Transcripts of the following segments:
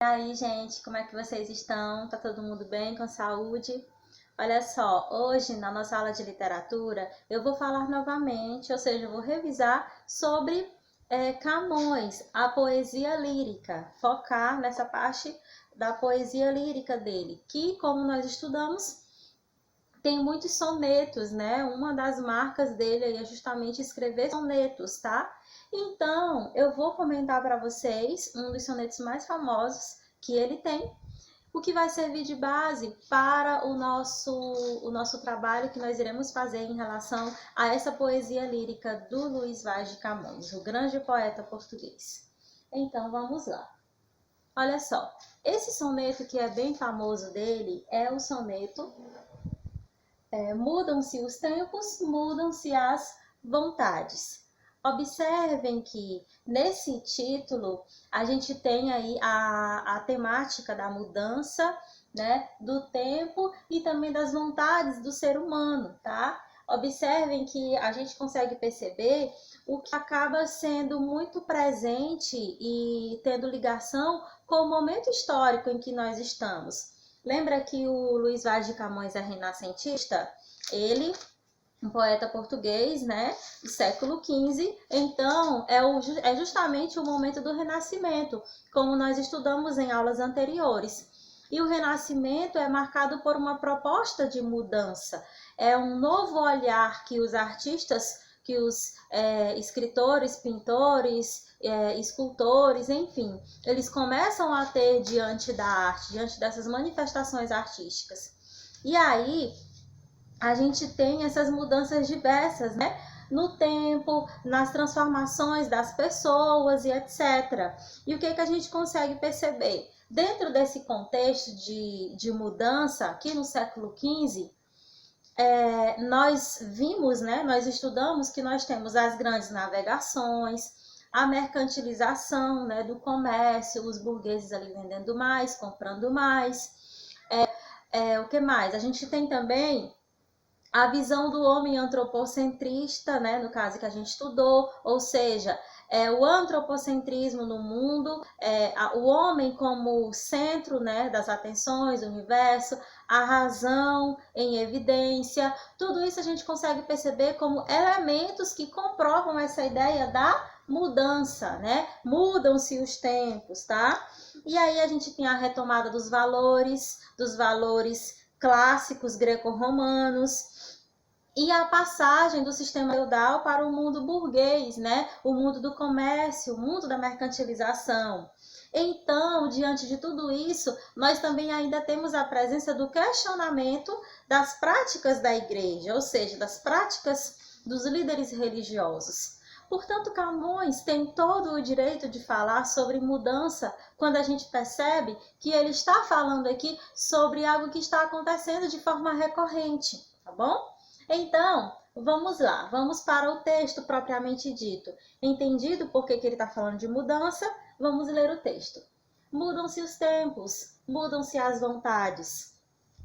E aí, gente, como é que vocês estão? Tá todo mundo bem, com saúde? Olha só, hoje na nossa aula de literatura eu vou falar novamente, ou seja, eu vou revisar sobre Camões, a poesia lírica, focar nessa parte da poesia lírica dele, que, como nós estudamos, tem muitos sonetos, né? Uma das marcas dele aí é justamente escrever sonetos, tá? Então, eu vou comentar para vocês um dos sonetos mais famosos que ele tem, o que vai servir de base para o nosso trabalho que nós iremos fazer em relação a essa poesia lírica do Luís Vaz de Camões, o grande poeta português. Então, vamos lá. Olha só, esse soneto que é bem famoso dele é o soneto Mudam-se os tempos, mudam-se as vontades. Observem que nesse título a gente tem aí a temática da mudança, né, do tempo e também das vontades do ser humano, tá? Observem que a gente consegue perceber o que acaba sendo muito presente e tendo ligação com o momento histórico em que nós estamos. Lembra que o Luís Vaz de Camões é renascentista? Ele, um poeta português, né, do século XV, então é justamente o momento do Renascimento, como nós estudamos em aulas anteriores. E o Renascimento é marcado por uma proposta de mudança, é um novo olhar que os artistas, que os escritores, pintores, escultores, enfim, eles começam a ter diante da arte, diante dessas manifestações artísticas. E aí a gente tem essas mudanças diversas, né? No tempo, nas transformações das pessoas e etc. E o que a gente consegue perceber? Dentro desse contexto de mudança, aqui no século XV, nós vimos, né, nós estudamos que nós temos as grandes navegações, a mercantilização, né, do comércio, os burgueses ali vendendo mais, comprando mais. O que mais? A gente tem também a visão do homem antropocentrista, né, no caso que a gente estudou, ou seja, o antropocentrismo no mundo, o homem como centro, né, das atenções do universo, a razão em evidência, tudo isso a gente consegue perceber como elementos que comprovam essa ideia da mudança, né? Mudam-se os tempos, tá? E aí a gente tem a retomada dos valores clássicos greco-romanos, e a passagem do sistema feudal para o mundo burguês, né? O mundo do comércio, o mundo da mercantilização. Então, diante de tudo isso, nós também ainda temos a presença do questionamento das práticas da igreja, ou seja, das práticas dos líderes religiosos. Portanto, Camões tem todo o direito de falar sobre mudança quando a gente percebe que ele está falando aqui sobre algo que está acontecendo de forma recorrente, tá bom? Então, vamos lá, vamos para o texto propriamente dito. Entendido por que ele está falando de mudança, vamos ler o texto. Mudam-se os tempos, mudam-se as vontades,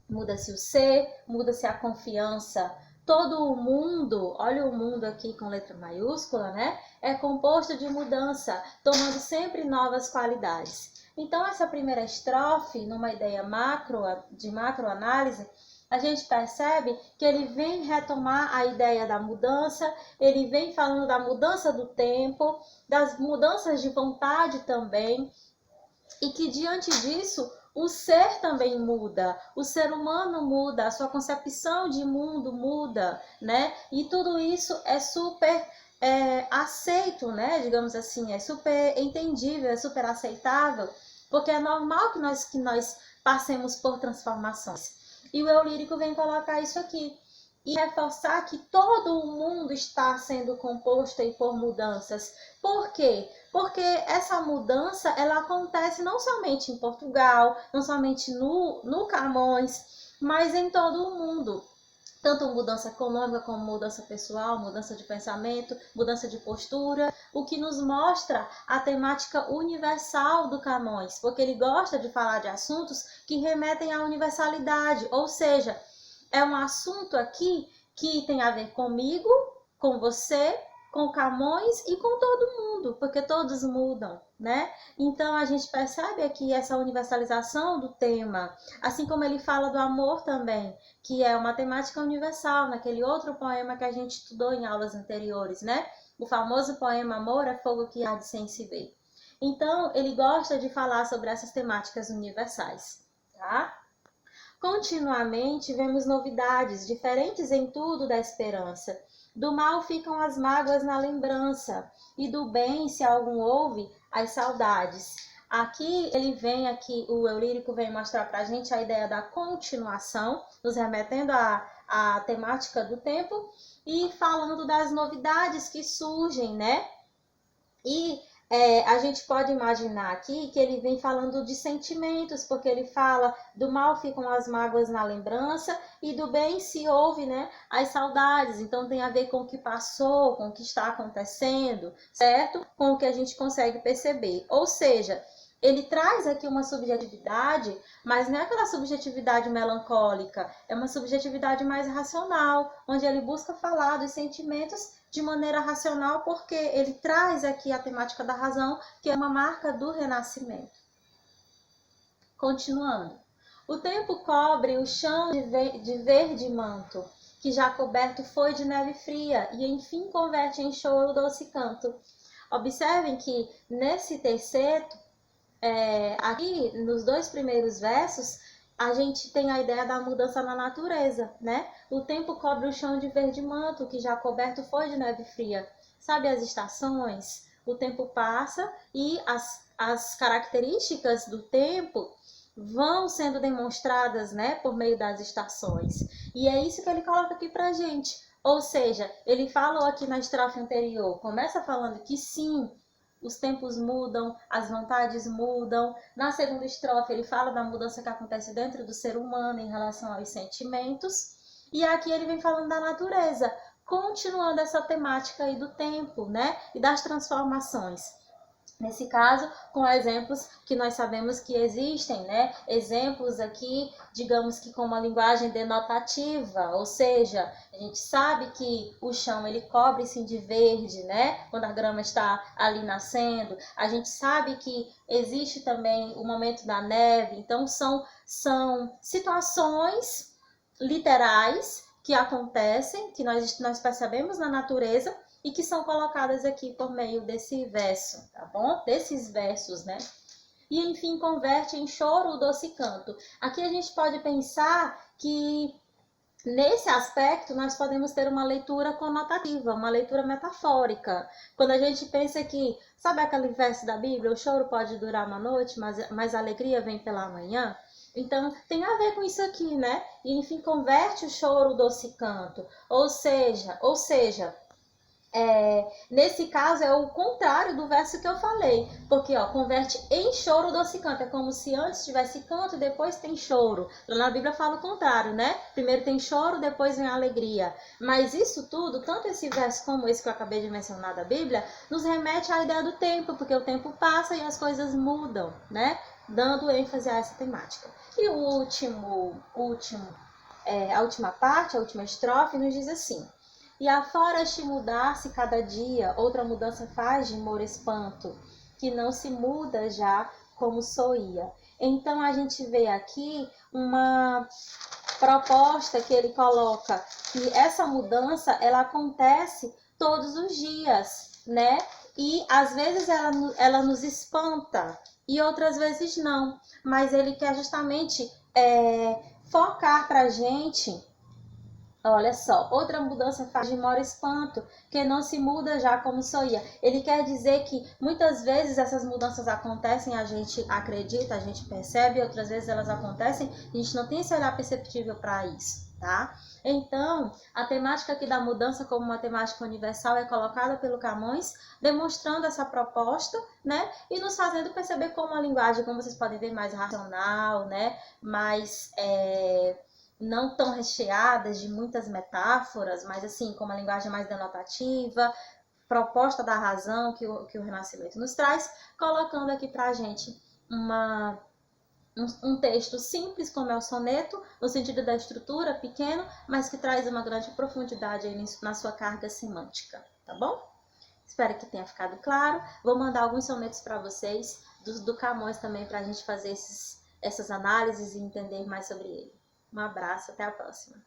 muda-se o ser, muda-se a confiança. Todo o mundo, olha o mundo aqui com letra maiúscula, né? É composto de mudança, tomando sempre novas qualidades. Então, essa primeira estrofe, numa ideia de macroanálise, a gente percebe que ele vem retomar a ideia da mudança, ele vem falando da mudança do tempo, das mudanças de vontade também, e que diante disso o ser também muda, o ser humano muda, a sua concepção de mundo muda, né? E tudo isso é super aceito, né? Digamos assim, é super entendível, é super aceitável, porque é normal que nós passemos por transformações. E o eu lírico vem colocar isso aqui e reforçar que todo o mundo está sendo composto aí por mudanças. Por quê? Porque essa mudança ela acontece não somente em Portugal, não somente no Camões, mas em todo o mundo. Tanto mudança econômica como mudança pessoal, mudança de pensamento, mudança de postura, o que nos mostra a temática universal do Camões, porque ele gosta de falar de assuntos que remetem à universalidade, ou seja, é um assunto aqui que tem a ver comigo, com você, com Camões e com todo mundo, porque todos mudam, né? Então a gente percebe aqui essa universalização do tema, assim como ele fala do amor também, que é uma temática universal, naquele outro poema que a gente estudou em aulas anteriores, né? O famoso poema Amor é fogo que arde sem se ver. Então, ele gosta de falar sobre essas temáticas universais, tá? Continuamente vemos novidades, diferentes em tudo da esperança. Do mal ficam as mágoas na lembrança, e do bem, se algum houve, as saudades. Aqui o eu lírico vem mostrar pra gente a ideia da continuação, nos remetendo à temática do tempo, e falando das novidades que surgem, né? E a gente pode imaginar aqui que ele vem falando de sentimentos, porque ele fala do mal ficam as mágoas na lembrança e do bem se houve, né, as saudades. Então tem a ver com o que passou, com o que está acontecendo, certo? Com o que a gente consegue perceber. Ou seja, ele traz aqui uma subjetividade, mas não é aquela subjetividade melancólica, é uma subjetividade mais racional, onde ele busca falar dos sentimentos de maneira racional, porque ele traz aqui a temática da razão, que é uma marca do renascimento. Continuando. O tempo cobre o chão de verde manto, que já coberto foi de neve fria, e enfim converte em choro doce canto. Observem que nesse terceto, aqui nos dois primeiros versos, a gente tem a ideia da mudança na natureza, né? O tempo cobre o chão de verde manto, que já coberto foi de neve fria. Sabe as estações? O tempo passa e as características do tempo vão sendo demonstradas, né, por meio das estações. E é isso que ele coloca aqui pra gente. Ou seja, ele falou aqui na estrofe anterior, começa falando que sim, os tempos mudam, as vontades mudam. Na segunda estrofe, ele fala da mudança que acontece dentro do ser humano em relação aos sentimentos. E aqui ele vem falando da natureza, continuando essa temática aí do tempo, né? E das transformações. Nesse caso, com exemplos que nós sabemos que existem, né? Exemplos aqui, digamos que com uma linguagem denotativa, ou seja, a gente sabe que o chão ele cobre-se de verde, né? Quando a grama está ali nascendo. A gente sabe que existe também o momento da neve. Então, são situações literais que acontecem, que nós percebemos na natureza, e que são colocadas aqui por meio desse verso, tá bom? Desses versos, né? E, enfim, converte em choro o doce canto. Aqui a gente pode pensar que, nesse aspecto, nós podemos ter uma leitura conotativa, uma leitura metafórica. Quando a gente pensa que, sabe aquele verso da Bíblia? O choro pode durar uma noite, mas a alegria vem pela manhã. Então, tem a ver com isso aqui, né? E, enfim, converte o choro o doce canto. Ou seja, nesse caso é o contrário do verso que eu falei, porque converte em choro doce canto, é como se antes tivesse canto e depois tem choro. Lá na Bíblia fala o contrário, né? Primeiro tem choro, depois vem alegria. Mas isso tudo, tanto esse verso como esse que eu acabei de mencionar da Bíblia, nos remete à ideia do tempo, porque o tempo passa e as coisas mudam, né? Dando ênfase a essa temática. E a última parte, a última estrofe, nos diz assim: e afora este mudar-se cada dia, outra mudança faz de humor espanto, que não se muda já como soía. Então a gente vê aqui uma proposta que ele coloca, que essa mudança ela acontece todos os dias, né? E às vezes ela nos espanta e outras vezes não. Mas ele quer justamente focar pra gente. Olha só, outra mudança faz de maior espanto, que não se muda já como soía. Ele quer dizer que muitas vezes essas mudanças acontecem, a gente acredita, a gente percebe, outras vezes elas acontecem, a gente não tem esse olhar perceptível para isso, tá? Então, a temática aqui da mudança como uma temática universal é colocada pelo Camões, demonstrando essa proposta, né? E nos fazendo perceber como a linguagem, como vocês podem ver, mais racional, né? Mais não tão recheadas de muitas metáforas, mas assim, com uma linguagem mais denotativa, proposta da razão que o Renascimento nos traz, colocando aqui pra gente um texto simples, como é o soneto, no sentido da estrutura, pequeno, mas que traz uma grande profundidade aí na sua carga semântica, tá bom? Espero que tenha ficado claro. Vou mandar alguns sonetos para vocês, do Camões também, para a gente fazer essas análises e entender mais sobre ele. Um abraço, até a próxima.